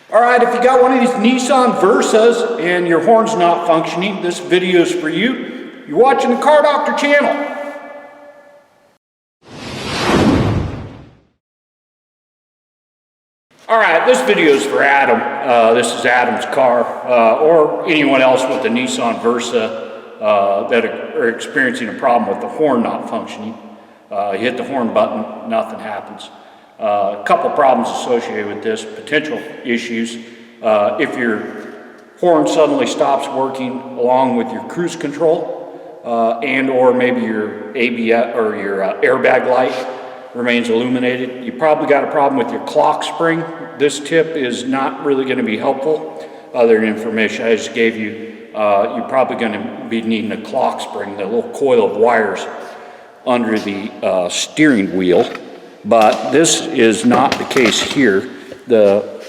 Alright, if you got one of these Nissan Versas and your horn's not functioning, this video is for you. You're watching the Car Doctor channel. Alright, this video is for Adam. This is Adam's car, or anyone else with a Nissan Versa that are experiencing a problem with the horn not functioning. You hit the horn button, nothing happens. A couple problems associated with this, potential issues. If your horn suddenly stops working along with your cruise control, and or maybe your ABS or your airbag light remains illuminated, you probably got a problem with your clock spring. This tip is not really going to be helpful. Other information I just gave you, you're probably going to be needing a clock spring, the little coil of wires under the steering wheel. But this is not the case here. The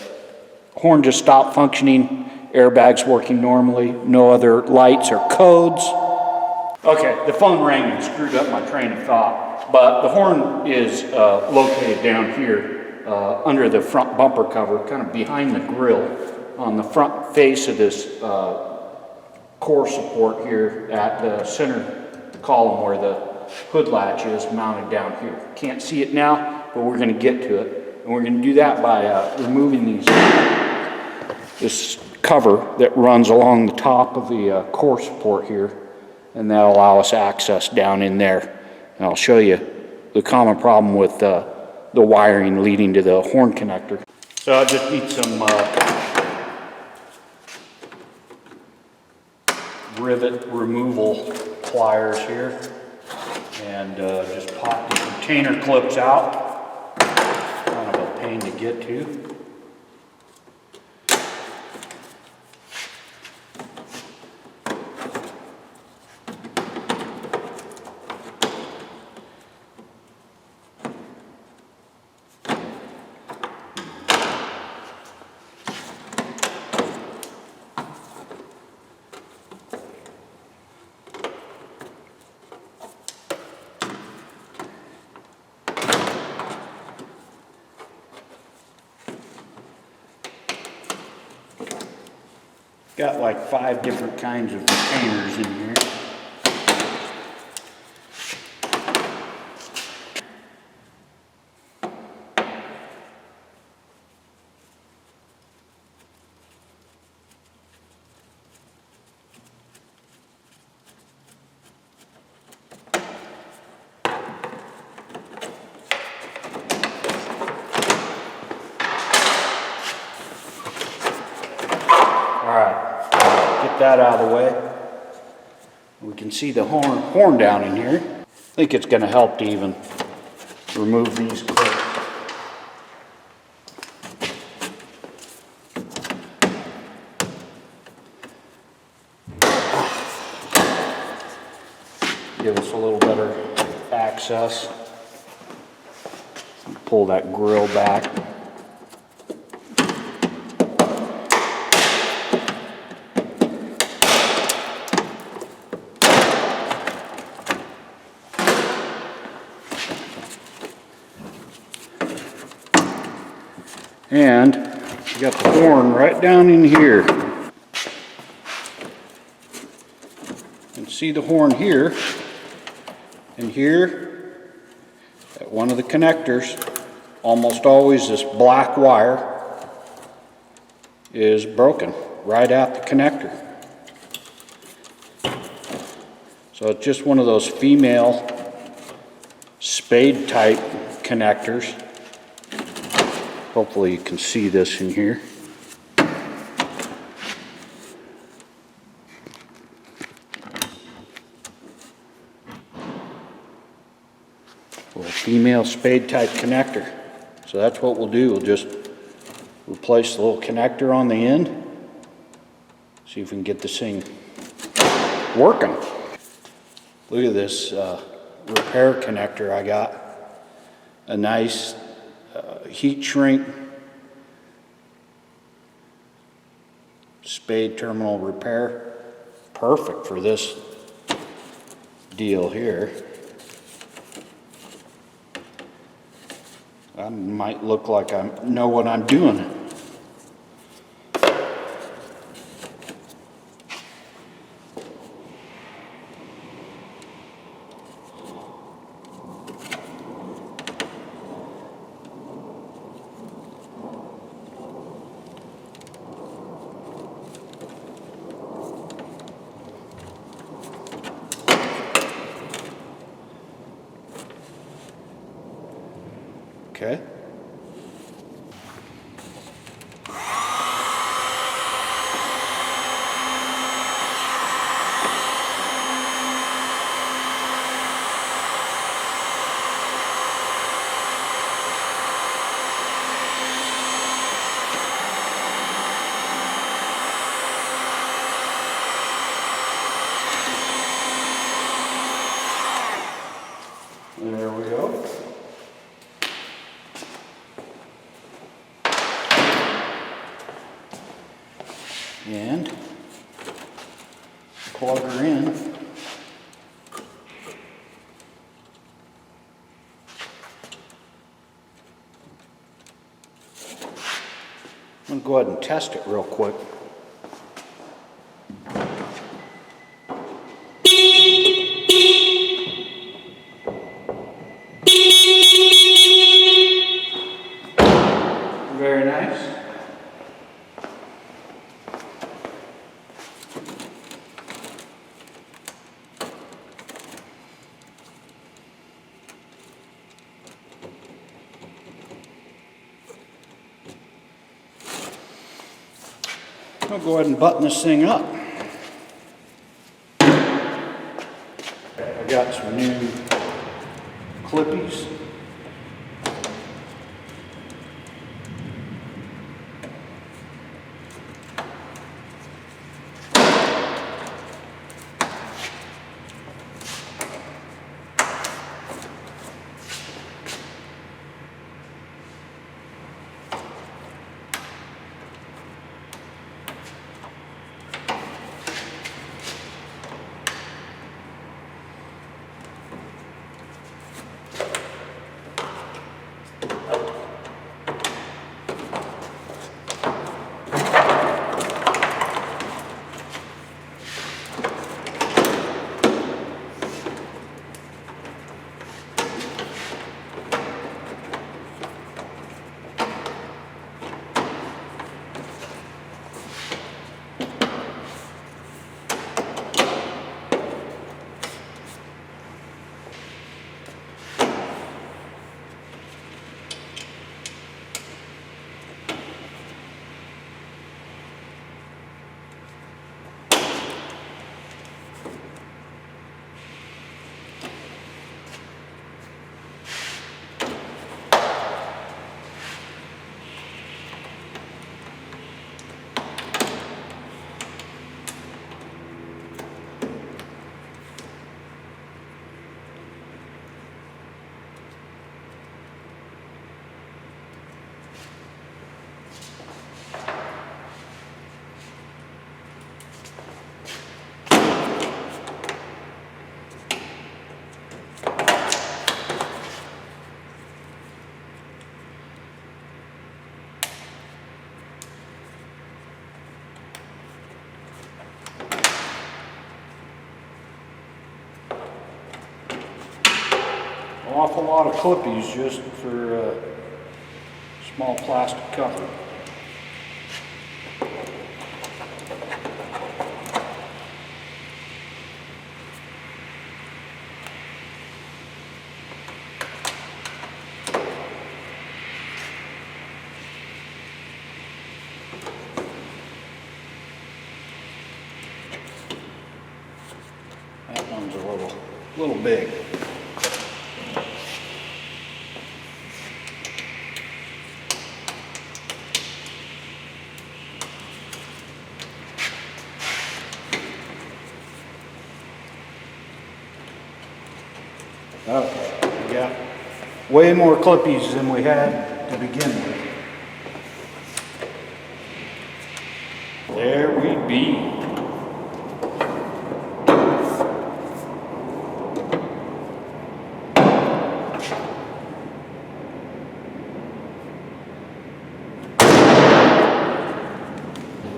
horn just stopped functioning, airbags working normally, no other lights or codes. Okay, the phone rang and screwed up my train of thought, but the horn is located down here under the front bumper cover, kind of behind the grille, on the front face of this core support here at the center column where the hood latch is mounted down here. Can't see it now, but we're going to get to it. And we're going to do that by removing this cover that runs along the top of the core support here, and that'll allow us access down in there. And I'll show you the common problem with the wiring leading to the horn connector. So I just need some rivet removal pliers here. And just pop the container clips out. Kind of a pain to get to. Got like 5 different kinds of containers in here. Get that out of the way. We can see the horn down in here. I think it's going to help to even remove these clips. Give us a little better access. Pull that grill back. And you got the horn right down in here. You can see the horn here, and here at one of the connectors, almost always this black wire is broken right at the connector. So it's just one of those female spade type connectors. Hopefully you can see this in here. Well, female spade type connector. So that's what we'll do. We'll just replace the little connector on the end. See if we can get this thing working. Look at this repair connector I got. A nice heat shrink spade terminal repair. Perfect for this deal here. I might look like I know what I'm doing. and plug her in. I'm going to go ahead and test it real quick. Very nice. I'll go ahead and button this thing up. I got some new clippies. An awful lot of clippies just for a small plastic cover. That one's a little big. Okay, we got way more clippies than we had to begin with. There we be.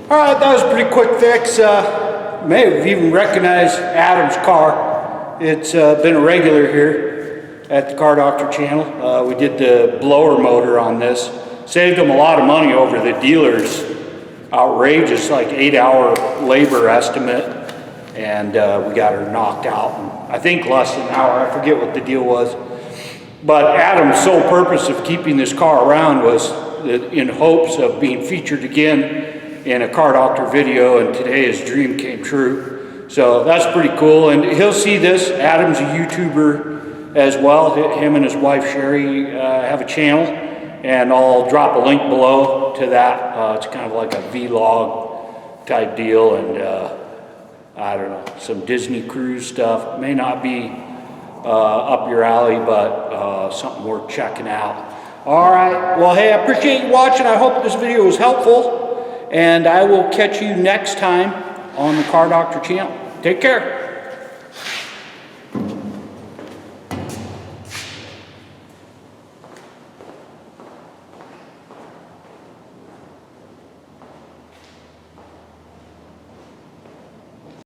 All right, that was a pretty quick fix. May have even recognized Adam's car. It's been a regular here at the Car Doctor channel. We did the blower motor on this. Saved them a lot of money over the dealer's outrageous, like 8-hour labor estimate. And we got her knocked out in, I think, less than an hour. I forget what the deal was. But Adam's sole purpose of keeping this car around was in hopes of being featured again in a Car Doctor video, and today his dream came true. So that's pretty cool, and he'll see this. Adam's a YouTuber as well. Him and his wife Sherry have a channel, and I'll drop a link below to that. It's kind of like a vlog type deal, and I don't know, some Disney cruise stuff. May not be up your alley, but something worth checking out. All right, well, hey, I appreciate you watching. I hope this video was helpful. and I will catch you next time on the Car Doctor channel. Take care.